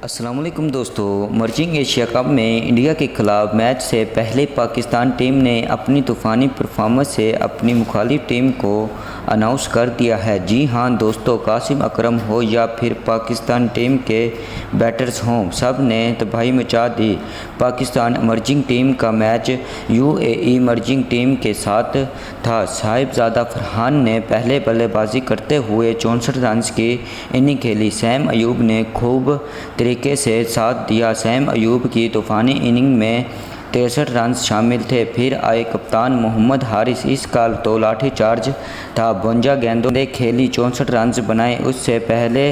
السلام علیکم دوستو، مرجنگ ایشیا کپ میں انڈیا کے خلاف میچ سے پہلے پاکستان ٹیم نے اپنی طوفانی پرفارمنس سے اپنی مخالف ٹیم کو اناؤنس کر دیا ہے۔ جی ہاں دوستو، قاسم اکرم ہو یا پھر پاکستان ٹیم کے بیٹرز ہوں، سب نے تباہی مچا دی۔ پاکستان مرجنگ ٹیم کا میچ UAE مرجنگ ٹیم کے ساتھ تھا۔ صاحبزادہ فرحان نے پہلے بلے بازی کرتے ہوئے 64 رنز کی اننگ کھیلی۔ سیم ایوب نے خوب طریقے سے ساتھ دیا۔ سیم ایوب کی طوفانی اننگ میں 63 رنز شامل تھے۔ پھر آئے کپتان محمد حارث، اس کا تو لاٹھی چارج تھا، 52 گیندوں نے کھیلی، 64 رنز بنائے۔ اس سے پہلے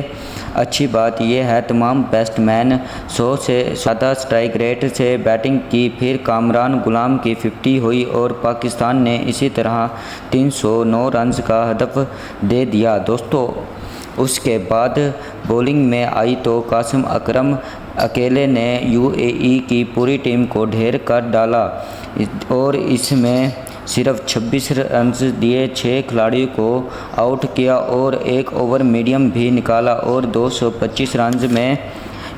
اچھی بات یہ ہے تمام بیٹس مین 100 سے زیادہ اسٹرائک ریٹ سے بیٹنگ کی۔ پھر کامران غلام کی 50 ہوئی اور پاکستان نے اسی طرح 309 رنز کا ہدف دے دیا۔ دوستو اس کے بعد بولنگ میں آئی تو قاسم اکرم اکیلے نے UAE کی پوری ٹیم کو ڈھیر کر ڈالا اور اس میں صرف 26 رنز دیے، 6 کھلاڑیوں کو آؤٹ کیا اور ایک اوور میڈیم بھی نکالا اور 225 رنز میں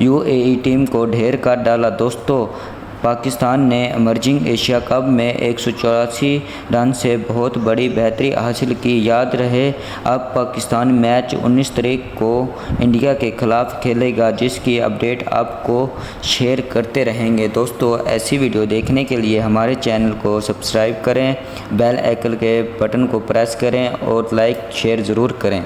UAE ٹیم کو ڈھیر کر ڈالا۔ دوستو پاکستان نے مرجنگ ایشیا کپ میں 184 رن سے بہت بڑی بہتری حاصل کی۔ یاد رہے اب پاکستان میچ 19 تاریخ کو انڈیا کے خلاف کھیلے گا، جس کی اپڈیٹ آپ کو شیئر کرتے رہیں گے۔ دوستو ایسی ویڈیو دیکھنے کے لیے ہمارے چینل کو سبسکرائب کریں، بیل آئیکن کے بٹن کو پریس کریں اور لائک شیئر ضرور کریں۔